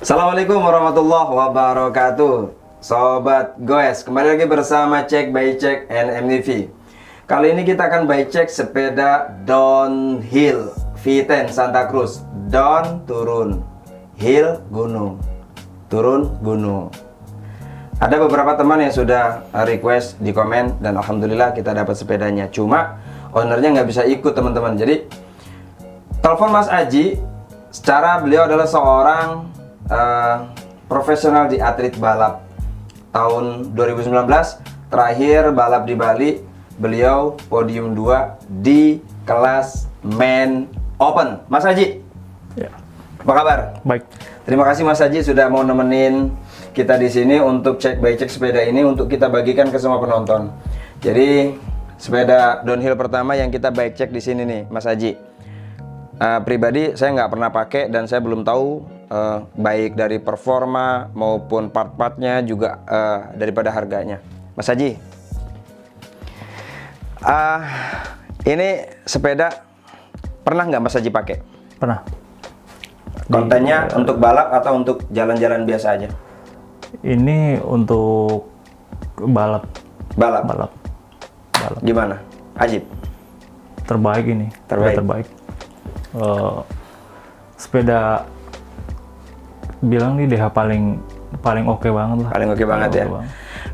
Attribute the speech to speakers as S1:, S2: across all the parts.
S1: Assalamualaikum warahmatullahi wabarakatuh. Sobat Goes, kembali lagi bersama Cek by Cek and MTV. Kali ini kita akan by check sepeda downhill V10 Santa Cruz. Down turun, hill gunung, turun gunung. Ada beberapa teman yang sudah request di komen dan alhamdulillah kita dapat sepedanya. Cuma ownernya nggak bisa ikut teman-teman. Jadi telepon Mas Aji. Secara beliau adalah seorang profesional di atlet balap. Tahun 2019 terakhir balap di Bali, beliau podium 2 di kelas Men Open. Mas Haji,
S2: ya.
S1: Apa kabar?
S2: Baik.
S1: Terima kasih Mas Haji sudah mau nemenin kita di sini untuk cek by cek sepeda ini untuk kita bagikan ke semua penonton. Jadi sepeda downhill pertama yang kita by cek di sini nih, Mas Haji. Pribadi saya nggak pernah pakai dan saya belum tahu baik dari performa maupun part-partnya juga daripada harganya. Mas Haji, ini sepeda pernah nggak Mas Haji pakai?
S2: Pernah.
S1: Kontennya untuk balap atau untuk jalan-jalan biasa aja?
S2: Ini untuk balap.
S1: Balap. Gimana? Ajib.
S2: Terbaik ini. Terbaik. Sepeda bilang nih DH paling oke banget lah.
S1: Paling oke banget ya.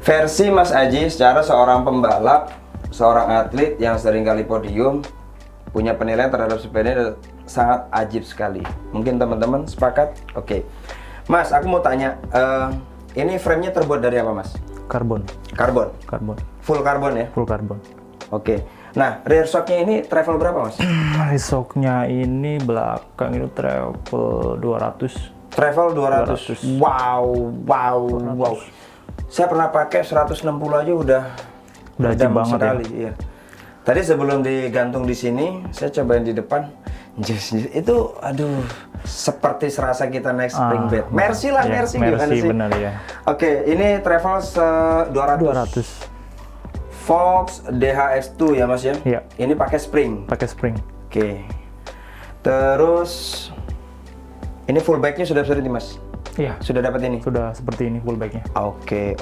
S1: Versi Mas Aji secara seorang pembalap, seorang atlet yang sering kali podium, punya penilaian terhadap sepeda ini sangat ajib sekali. Mungkin teman-teman sepakat? Oke. Mas, aku mau tanya, ini frame-nya terbuat dari apa, Mas?
S2: Karbon.
S1: Full karbon ya?
S2: Full karbon.
S1: Oke. Nah, rear shock-nya ini travel berapa, Mas?
S2: Rear shock-nya ini belakang itu travel 200.
S1: Travel 200. Wow. Saya pernah pakai 160 aja udah
S2: ajib banget
S1: sekali,
S2: ya.
S1: Iya. Tadi sebelum digantung di sini, saya cobain di depan. Itu aduh, seperti serasa kita naik spring bed. Mercy lah,
S2: ya,
S1: Mercy gimana sih?
S2: Benar ya.
S1: Oke, ini travel 200. Fox DHX2 ya Mas ya?
S2: Iya.
S1: Ini pakai spring. Oke. Terus ini full backnya sudah nih Mas?
S2: Iya.
S1: Sudah dapat ini?
S2: Sudah seperti ini full backnya.
S1: Oke.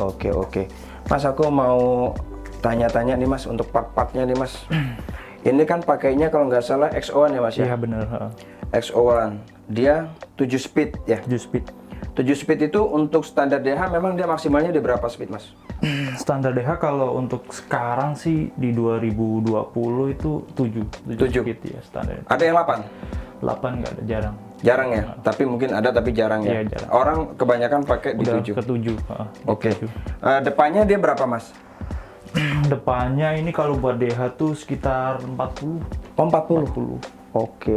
S1: Mas, aku mau tanya-tanya nih Mas untuk part-partnya nih Mas. Ini kan pakainya kalau nggak salah XO1 ya Mas ya?
S2: Iya benar.
S1: XO1. Dia 7 speed ya?
S2: 7 speed.
S1: 7 speed itu untuk standar DH memang dia maksimalnya di berapa speed Mas?
S2: Standar DH kalau untuk sekarang sih di 2020 itu 7 speed ya standar.
S1: Ada yang 8?
S2: 8 nggak ada, jarang.
S1: Jarang ya? Tapi mungkin ada tapi jarang ya?
S2: Iya, jarang.
S1: Orang kebanyakan pakai di 7?
S2: Ke 7.
S1: Oke. Depannya dia berapa Mas?
S2: Depannya ini kalau buat DH tuh sekitar 40.
S1: Oh 40? Oke.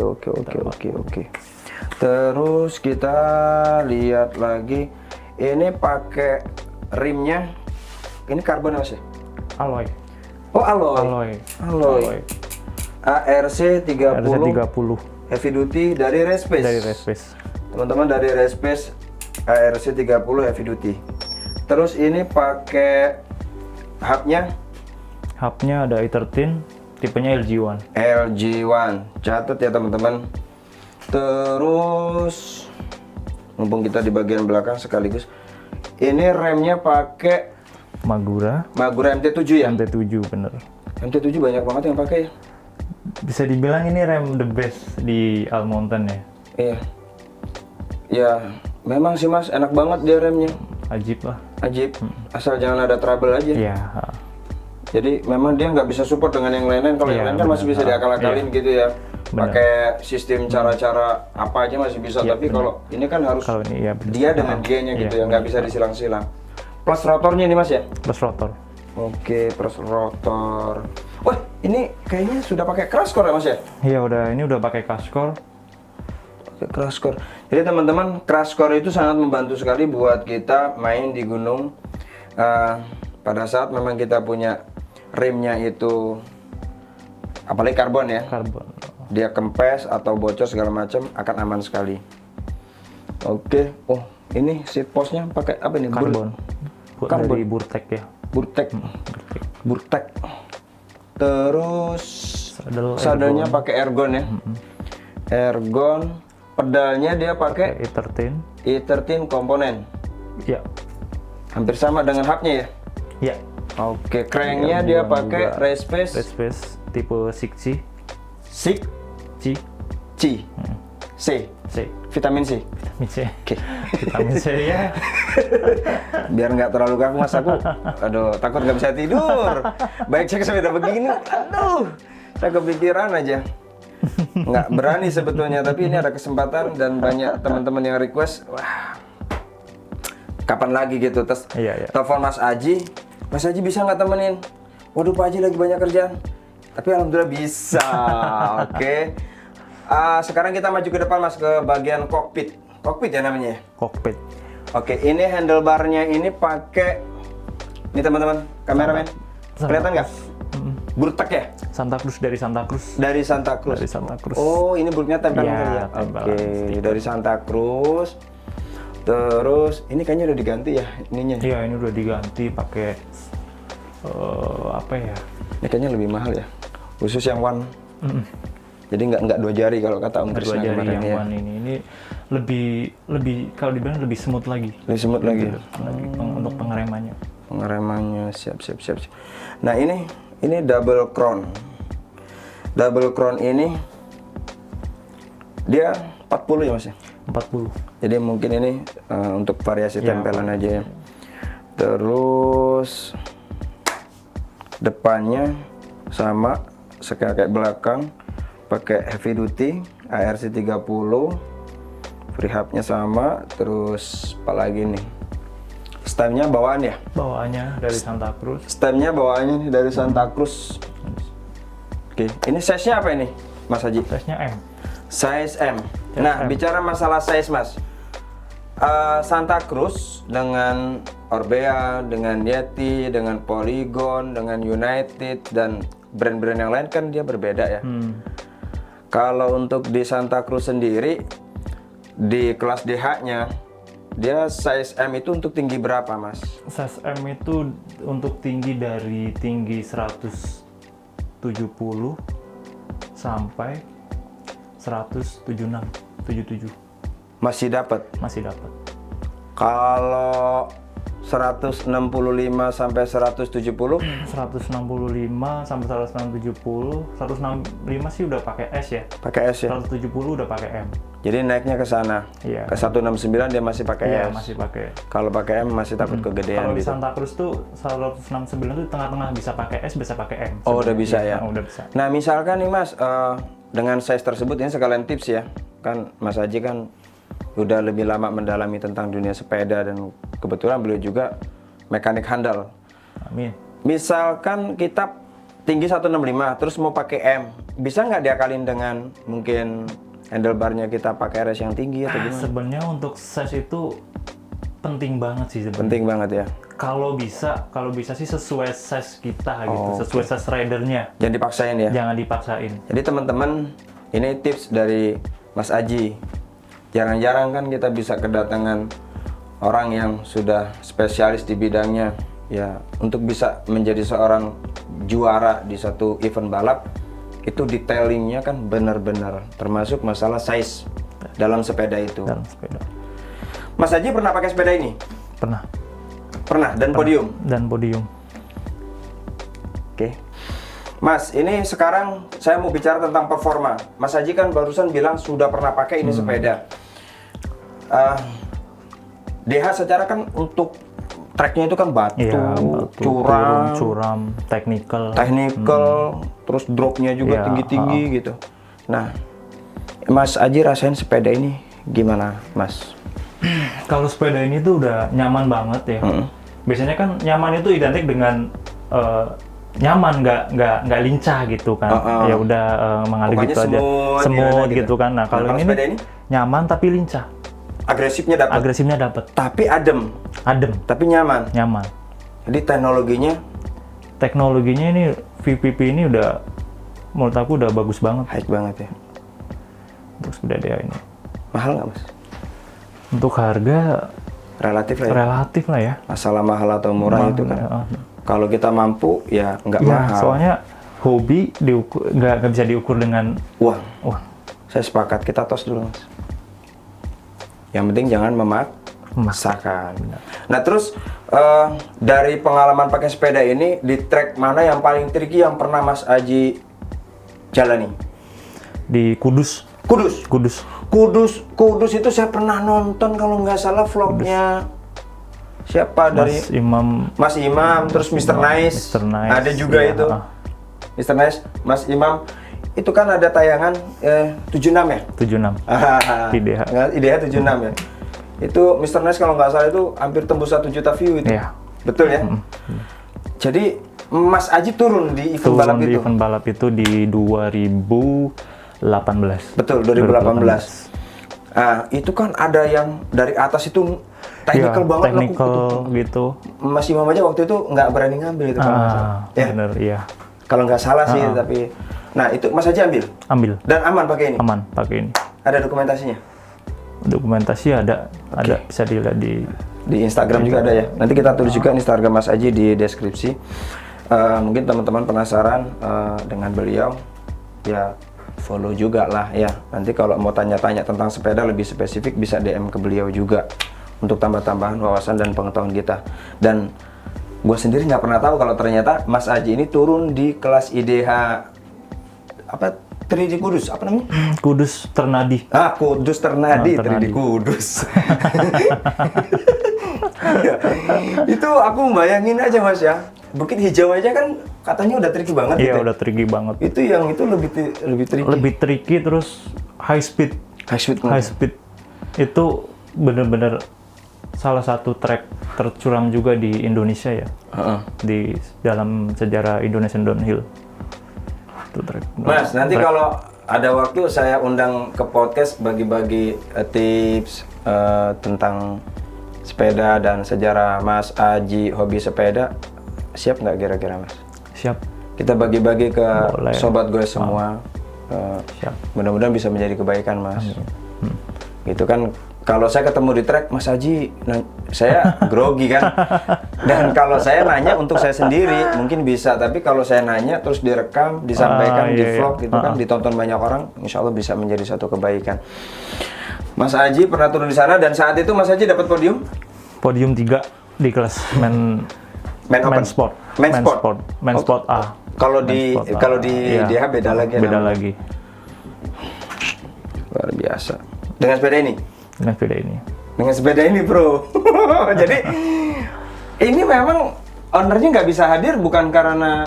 S1: Terus kita lihat lagi, ini pakai rimnya, ini karbon apa sih?
S2: Alloy.
S1: Oh alloy. ARC 30 heavy duty dari Race-Pace. Teman-teman dari Race-Pace ARC 30 heavy duty. Terus ini pakai hubnya
S2: ada i13, tipenya LG1.
S1: Catat ya teman-teman. Terus mumpung kita di bagian belakang sekaligus, ini remnya pakai
S2: Magura
S1: MT7 ya?
S2: MT7 bener.
S1: MT7 banyak banget yang pakai ya?
S2: Bisa dibilang ini rem the best di All Mountain ya?
S1: Iya. Ya memang sih Mas, enak banget dia remnya.
S2: Ajib lah.
S1: Asal jangan ada trouble aja.
S2: Iya.
S1: Jadi memang dia nggak bisa support dengan yang lain-lain. Kalau yang lain kan masih bisa diakal-akalin gitu ya. Pakai sistem cara-cara apa aja masih bisa. Tapi kalau ini kan harus dia dengan dianya gitu ya, nggak bisa disilang-silang. Plus rotornya ini Mas ya?
S2: Plus rotor.
S1: Oke, plus rotor. Wah, ini kayaknya sudah pakai Crashcore ya Mas ya?
S2: Iya, ini udah pakai Crashcore.
S1: Crashcore. Jadi teman-teman, Crashcore itu sangat membantu sekali buat kita main di gunung. Pada saat memang kita punya rimnya itu apalagi karbon ya, dia kempes atau bocor segala macam akan aman sekali. Oke. Oh ini seat postnya pakai apa nih?
S2: Karbon. Dari Burtek ya.
S1: Burtek. Terus sadelnya pakai Ergon ya. Ergon Pedalnya dia pakai
S2: E13.
S1: E13 komponen.
S2: Ya.
S1: Hampir sama dengan hubnya ya.
S2: Ya.
S1: Oke, cranknya dia pakai race
S2: Race
S1: face
S2: face tipe 6C.
S1: 6
S2: C.
S1: C. C.
S2: C.
S1: Vitamin C.
S2: Vitamin C.
S1: Oke.
S2: Vitamin C ya.
S1: Biar nggak terlalu kaku mas aku. Aduh, takut nggak bisa tidur. Baik cek sepeda begini. Aduh, saya kepikiran aja. Nggak berani sebetulnya, tapi ini ada kesempatan dan banyak teman-teman yang request. Wah, kapan lagi gitu? Terus
S2: Iya.
S1: telepon Mas Aji. Mas Aji bisa nggak temenin? Waduh, Pak Aji lagi banyak kerjaan. Tapi alhamdulillah bisa. Oke. Sekarang kita maju ke depan mas, ke bagian kokpit. Kokpit ya namanya.
S2: Kokpit.
S1: Oke, ini handlebarnya ini pakai, ini teman-teman, kameramen, kelihatan nggak? Burtek ya?
S2: Santa Cruz, dari Santa Cruz.
S1: Dari Santa Cruz.
S2: Dari Santa Cruz.
S1: Oh, ini buruknya tempelan
S2: Iya,
S1: ya?
S2: tempelan
S1: Oke,
S2: stiker.
S1: dari Santa Cruz. Terus, ini kayaknya udah diganti ya ininya.
S2: Iya, ini udah diganti pakai apa ya?
S1: Ini kayaknya lebih mahal ya, khusus yang one. Jadi nggak 2 jari kalau kata Om
S2: Dua
S1: Krisna
S2: jari
S1: kemarin
S2: yang
S1: ya.
S2: one ini lebih kalau dibilang lebih smooth lagi.
S1: Lebih semut lagi.
S2: Untuk pengeremannya.
S1: Pengeremannya siap. Nah ini double crown. Double crown ini dia 40 ya mas ya.
S2: 40.
S1: Jadi mungkin ini untuk variasi
S2: Ya,
S1: tempelan aja ya. Terus depannya sama kayak belakang, pakai heavy duty ARC 30. Free hubnya sama. Terus apalagi nih, stemnya bawaan ya.
S2: Bawaannya dari Santa Cruz.
S1: Stemnya bawaannya nih dari Santa Cruz. Oke, ini size-nya apa ini Mas Haji?
S2: Size-nya M.
S1: Size M.
S2: Size
S1: Nah,
S2: M.
S1: bicara masalah size mas, Santa Cruz dengan Orbea, dengan Yeti, dengan Polygon, dengan United dan brand-brand yang lain kan dia berbeda ya. Kalau untuk di Santa Cruz sendiri, di kelas DH-nya dia size M itu untuk tinggi berapa mas?
S2: Size M itu untuk tinggi dari tinggi 170 sampai 176, 77
S1: Masih dapat.
S2: masih dapat.
S1: Kalau 165 sampai 170
S2: 165 sampai 170, 165 sih udah pakai S ya.
S1: pakai S ya.
S2: 170 udah pakai M.
S1: Jadi naiknya ke sana.
S2: Iya.
S1: Ke 169 dia masih pakai
S2: Iya,
S1: S.
S2: masih pakai.
S1: Kalau pakai M masih takut kegedean
S2: Kalau di
S1: gitu.
S2: Santa Cruz tuh 169 tuh tengah-tengah bisa pakai S, bisa pakai M.
S1: Oh, udah bisa
S2: Iya,
S1: ya.
S2: udah bisa.
S1: Nah, misalkan nih Mas, dengan size tersebut ini sekalian tips ya. Kan Mas Haji kan udah lebih lama mendalami tentang dunia sepeda dan kebetulan beliau juga mekanik handal.
S2: Amin.
S1: Misalkan kita tinggi 165 terus mau pakai M, bisa nggak diakalin dengan mungkin handlebarnya kita pakai RS yang tinggi atau gimana?
S2: Sebenarnya untuk size itu penting banget sih sebenarnya.
S1: Penting banget ya.
S2: Kalau bisa sih sesuai size kita gitu,
S1: Oh,
S2: sesuai size ridernya.
S1: Jangan dipaksain ya.
S2: Jangan dipaksain.
S1: Jadi teman-teman, ini tips dari Mas Aji. Jarang-jarang kan kita bisa kedatangan orang yang sudah spesialis di bidangnya ya, untuk bisa menjadi seorang juara di satu event balap. Itu detailingnya kan benar-benar, termasuk masalah size dalam sepeda itu.
S2: Dalam sepeda.
S1: Mas Aji pernah pakai sepeda ini?
S2: Pernah.
S1: Pernah, dan podium?
S2: Dan podium.
S1: Oke. Mas, ini sekarang saya mau bicara tentang performa. Mas Haji kan barusan bilang sudah pernah pakai ini sepeda. DH secara kan untuk treknya itu kan batu,
S2: Iya, batu, curam, technical.
S1: terus dropnya juga
S2: Iya,
S1: tinggi-tinggi gitu. Nah, Mas Haji rasain sepeda ini gimana, Mas?
S2: Kalau sepeda ini tuh udah nyaman banget ya. Biasanya kan nyaman itu identik dengan nyaman, nggak lincah gitu kan. Ya udah mengalir
S1: Pokoknya
S2: gitu aja,
S1: smooth,
S2: smooth
S1: gitu.
S2: gitu kan. Nah kalau ini
S1: sepeda
S2: nih,
S1: ini
S2: nyaman tapi lincah,
S1: agresifnya dapat,
S2: agresifnya dapat,
S1: tapi adem,
S2: tapi
S1: nyaman. Jadi teknologinya
S2: ini VPP ini udah menurut aku udah bagus banget
S1: high banget ya.
S2: untuk sepeda DH ini.
S1: Mahal nggak Mas?
S2: Untuk harga
S1: Relatif lah ya.
S2: relatif lah ya.
S1: Masalah mahal atau murah itu kan. Kalau kita mampu ya nggak
S2: Ya,
S1: mahal.
S2: soalnya hobi nggak bisa diukur dengan
S1: Uang.
S2: wah.
S1: Saya sepakat, kita tos dulu Mas. Yang penting jangan memaksakan. Nah terus dari pengalaman pakai sepeda ini di trek mana yang paling tricky yang pernah Mas Aji jalani?
S2: Di Kudus.
S1: Kudus itu saya pernah nonton kalau nggak salah vlognya siapa dari Mas Imam, terus Mr. Nice. Ada juga
S2: ya,
S1: itu Mr. Nice, Mas Imam. Itu kan ada tayangan 76 ya?
S2: 76
S1: IDH 76 ya? Itu Mr. Nice kalau nggak salah itu hampir tembus 1 juta view itu.
S2: Iya.
S1: Betul ya? Jadi Mas Aji turun di event balap itu?
S2: Event balap itu di 2018.
S1: Betul, 2018. Nah, itu kan ada yang dari atas itu technical banget.
S2: Technical gitu.
S1: Mas Imam aja waktu itu nggak berani ngambil itu kalau nggak salah. Ya?
S2: Bener, iya.
S1: Kalau nggak salah sih, tapi... Nah, itu Mas Aji ambil?
S2: Ambil.
S1: Dan aman pakai ini?
S2: Aman, pakai ini.
S1: Ada dokumentasinya?
S2: Dokumentasi ada, bisa dilihat di
S1: Instagram juga ada ya. Nanti kita tulis juga Instagram Mas Aji di deskripsi. Mungkin teman-teman penasaran dengan beliau, ya follow juga lah ya. Nanti kalau mau tanya-tanya tentang sepeda lebih spesifik bisa DM ke beliau juga untuk tambah-tambahan wawasan dan pengetahuan kita. Dan gue sendiri nggak pernah tahu kalau ternyata Mas Aji ini turun di kelas IDH apa 3D Kudus, apa namanya?
S2: Kudus Ternadi.
S1: Kudus Ternadi, 3D Kudus. Ya, itu aku bayangin aja Mas ya. Bukit Hijau aja kan katanya udah tricky banget.
S2: Iya, udah tricky banget.
S1: Itu yang itu lebih tricky.
S2: Lebih tricky terus high speed. Itu bener-bener salah satu trek tercuram juga di Indonesia ya. Di dalam sejarah Indonesian Downhill.
S1: Mas, nanti kalau ada waktu saya undang ke podcast bagi-bagi tips tentang sepeda dan sejarah Mas Aji hobi sepeda. Siap nggak kira-kira Mas?
S2: Siap.
S1: Kita bagi-bagi ke sobat gue semua.
S2: Siap.
S1: Mudah-mudahan bisa menjadi kebaikan Mas. Gitu kan. Kalau saya ketemu di trek, Mas Aji, saya grogi kan. Dan kalau saya nanya untuk saya sendiri, mungkin bisa. Tapi kalau saya nanya, terus direkam, disampaikan di vlog, gitu kan, ditonton banyak orang, insya Allah bisa menjadi satu kebaikan. Mas Aji pernah turun di sana, dan saat itu Mas Aji dapat podium?
S2: Podium 3 di kelas men sport A.
S1: Kalau di DH beda lagi.
S2: Beda lagi.
S1: Luar biasa. Dengan sepeda ini?
S2: Dengan
S1: sepeda ini bro. Jadi ini memang ownernya nggak bisa hadir bukan karena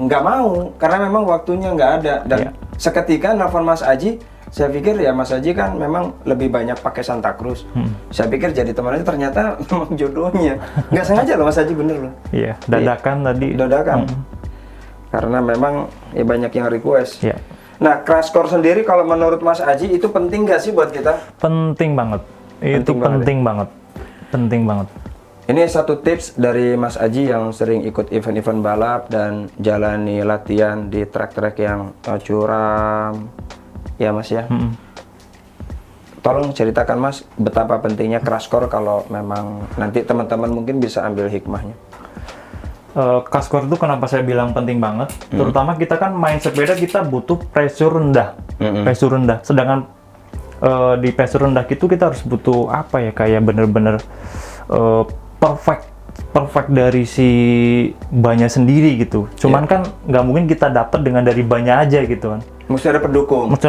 S1: nggak mau, karena memang waktunya nggak ada. Dan seketika nelfon Mas Aji, saya pikir ya Mas Aji kan memang lebih banyak pakai Santa Cruz. Saya pikir jadi temannya, ternyata memang jodohnya. Nggak sengaja loh Mas Aji, bener loh.
S2: Iya, dadakan tadi.
S1: Dadakan. Karena memang ya banyak yang request.
S2: Iya.
S1: Nah, crash course sendiri kalau menurut Mas Aji itu penting nggak sih buat kita?
S2: Penting banget. Penting banget.
S1: Ini satu tips dari Mas Aji yang sering ikut event-event balap dan jalani latihan di trek-trek yang curam. Ya Mas ya. Tolong ceritakan Mas betapa pentingnya crash course kalau memang nanti teman-teman mungkin bisa ambil hikmahnya.
S2: Crash course itu kenapa saya bilang penting banget, terutama kita kan main sepeda kita butuh pressure rendah, sedangkan di pressure rendah itu kita harus butuh apa ya, kayak bener-bener perfect dari si bannya sendiri gitu. Cuman kan nggak mungkin kita dapat dengan dari bannya aja gitu kan.
S1: Mesti ada pendukung. Nah,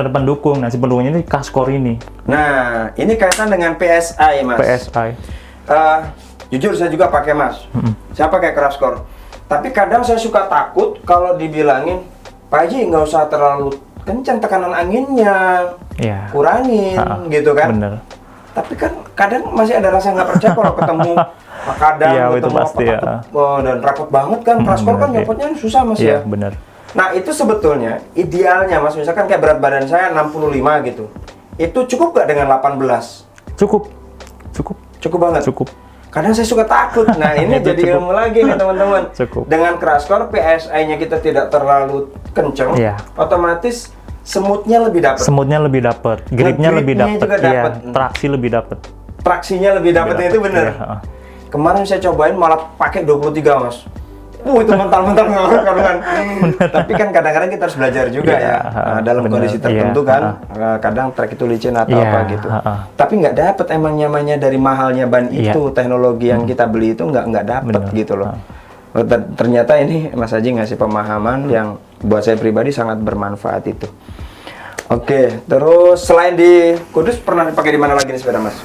S2: si pendukungnya ini crash course ini.
S1: Nah, ini kaitan dengan PSI Mas.
S2: PSI.
S1: Jujur saya juga pakai Mas. Saya pakai crash course. Tapi kadang saya suka takut kalau dibilangin, Pak Haji nggak usah terlalu kencang tekanan anginnya, kurangin gitu kan.
S2: Bener.
S1: Tapi kan kadang masih ada rasa nggak percaya kalau ketemu makadam, ketemu dan rapot banget kan. Crash course kan nyopotnya susah Mas ya.
S2: Bener.
S1: Nah itu sebetulnya idealnya Mas, misalkan kayak berat badan saya 65 gitu, itu cukup nggak dengan 18? Cukup banget. Kadang saya suka takut. Nah ini jadi ilmu lagi nih teman-teman. Dengan crash course PSI-nya kita tidak terlalu kenceng, otomatis semutnya lebih dapat. Gripnya lebih dapat. Traksinya lebih dapat itu benar. Kemarin saya cobain malah pakai 23 Mas. cepu itu mental-mental kan. Tapi kan kadang-kadang kita harus belajar juga ya. Dalam kondisi tertentu kan, kadang trek itu licin atau apa gitu. Tapi nggak dapet emang nyamannya dari mahalnya ban itu, teknologi yang kita beli itu nggak dapet gitu loh. Ternyata ini Mas Haji ngasih pemahaman yang buat saya pribadi sangat bermanfaat itu. Oke, terus selain di Kudus pernah dipakai di mana lagi nih sepeda Mas?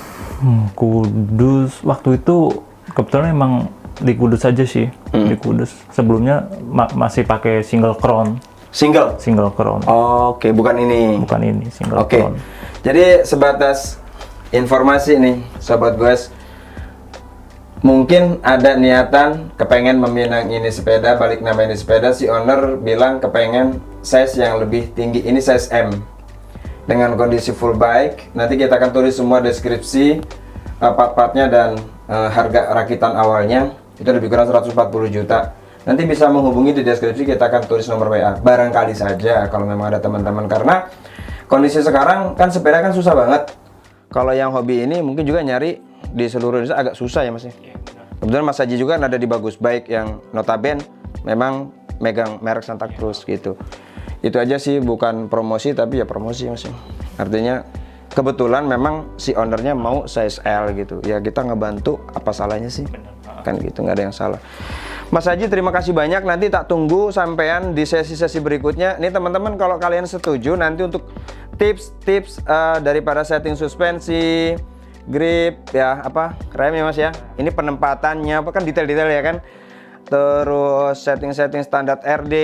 S2: Kudus waktu itu kebetulan emang di Kudus aja sih, di Kudus. Sebelumnya masih pakai single crown. Single crown.
S1: Oke, bukan ini.
S2: Bukan ini, single crown.
S1: Jadi sebatas informasi nih, sobat goes. Mungkin ada niatan kepengen meminang ini sepeda, balik nama ini sepeda, si owner bilang kepengen size yang lebih tinggi, ini size M dengan kondisi full bike. Nanti kita akan tulis semua deskripsi part-partnya dan harga rakitan awalnya itu lebih kurang 140 juta. Nanti bisa menghubungi di deskripsi, kita akan tulis nomor WA barangkali saja kalau memang ada teman-teman, karena kondisi sekarang kan sepeda kan susah banget. Kalau yang hobi ini mungkin juga nyari di seluruh Indonesia agak susah ya Mas ya. Kebetulan Mas Haji juga ada di Bagus Bike yang notabene memang megang merek Santa Cruz gitu. Itu aja sih, bukan promosi tapi ya promosi Mas. Artinya kebetulan memang si ownernya mau size L gitu. Ya kita ngebantu, apa salahnya sih? Kan gitu, nggak ada yang salah. Mas Haji terima kasih banyak, nanti tak tunggu sampean di sesi-sesi berikutnya. Nih teman-teman, kalau kalian setuju nanti untuk tips-tips daripada setting suspensi, grip ya, apa rem ya Mas ya, ini penempatannya apa kan detail-detail ya kan, terus setting-setting standar RD.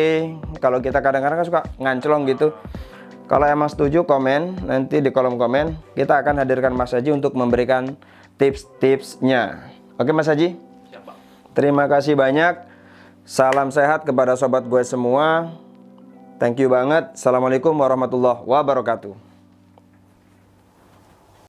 S1: Kalau kita kadang-kadang kan suka nganclong gitu. Kalau emang setuju komen nanti di kolom komen, kita akan hadirkan Mas Haji untuk memberikan tips-tipsnya. Oke Mas Haji, terima kasih banyak, salam sehat kepada sobat gue semua, thank you banget. Assalamualaikum warahmatullahi wabarakatuh.